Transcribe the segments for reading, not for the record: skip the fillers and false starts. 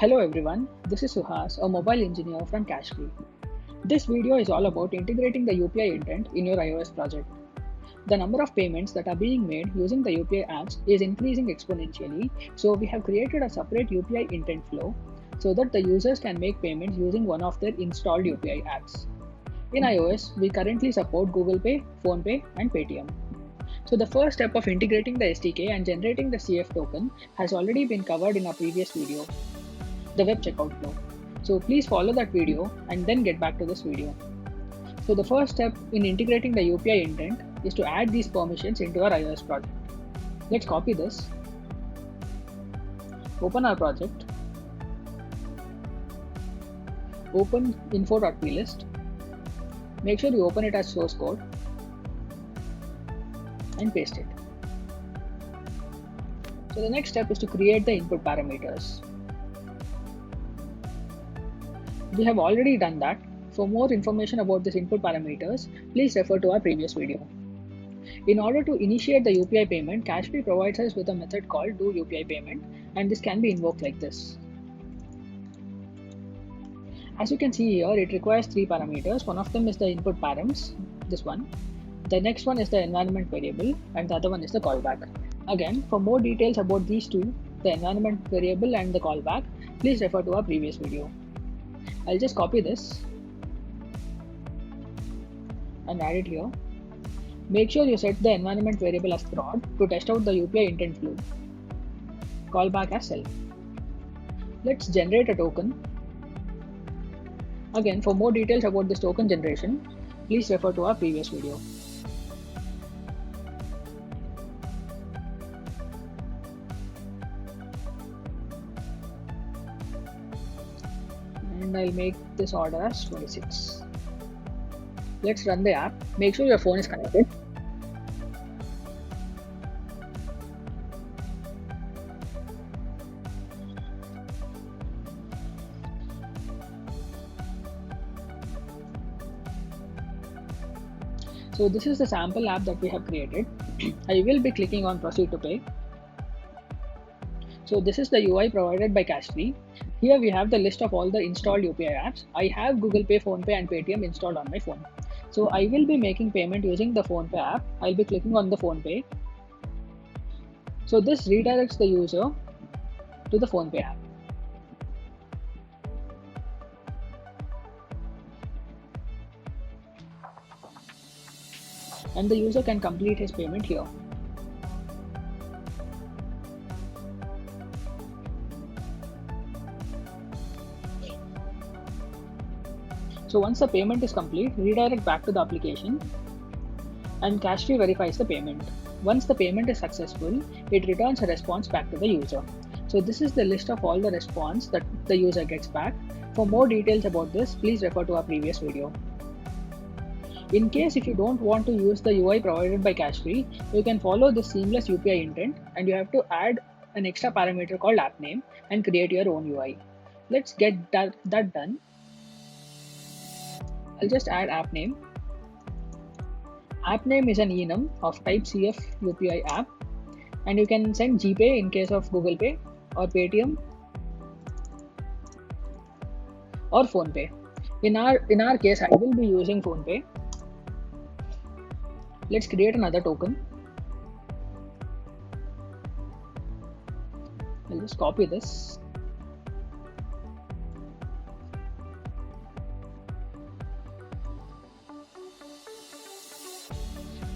Hello everyone, this is Suhas, a mobile engineer from Cashfree. This video is all about integrating the UPI intent in your iOS project. The number of payments that are being made using the UPI apps is increasing exponentially, so we have created a separate UPI intent flow so that the users can make payments using one of their installed UPI apps. In iOS, we currently support GooglePay, PhonePe, and Paytm. So the first step of integrating the SDK and generating the CF token has already been covered in our previous video, the web checkout flow. So please follow that video and then get back to this video. So the first step in integrating the UPI intent is to add these permissions into our iOS project. Let's copy this, open our project, open info.plist, make sure you open it as source code and paste it. So the next step is to create the input parameters. We have already done that. For more information about this input parameters, please refer to our previous video. In order to initiate the UPI payment, Cashfree provides us with a method called doUPI and this can be invoked like this. As you can see here, it requires three parameters. One of them is the input params, this one. The next one is the environment variable and the other one is the callback. Again, for more details about these two, the environment variable and the callback, please refer to our previous video. I'll just copy this and add it here. Make sure you set the environment variable as prod to test out the UPI intent flow. Callback as self. Let's generate a token. Again, for more details about this token generation, please refer to our previous video. And I'll make this order as 26. Let's run the app. Make sure your phone is connected. So this is the sample app that we have created. I will be clicking on proceed to pay. So this is the UI provided by Cashfree. Here we have the list of all the installed UPI apps. I have GooglePay, PhonePe and Paytm installed on my phone. So I will be making payment using the PhonePe app. I'll be clicking on the PhonePe. So this redirects the user to the PhonePe app. And the user can complete his payment here. So once the payment is complete, redirect back to the application and Cashfree verifies the payment. Once the payment is successful, it returns a response back to the user. So this is the list of all the response that the user gets back. For more details about this, please refer to our previous video. In case if you don't want to use the UI provided by Cashfree, you can follow this seamless UPI intent and you have to add an extra parameter called app name and create your own UI. Let's get that done. I'll just add app name. App name is an enum of type CF UPI app and you can send Gpay in case of GooglePay or Paytm or PhonePe. In our case, I will be using PhonePe. Let's create another token. I'll just copy this.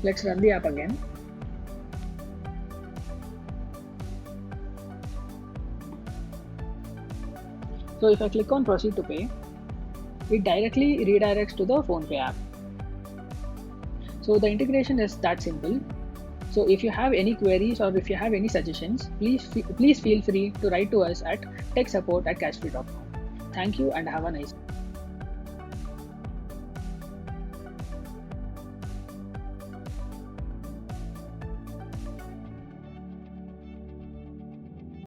Let's run the app again. So if I click on proceed to pay, it directly redirects to the PhonePe app. So the integration is that simple. So if you have any queries or if you have any suggestions, please feel free to write to us at techsupport@cashfree.com. Thank you and have a nice day.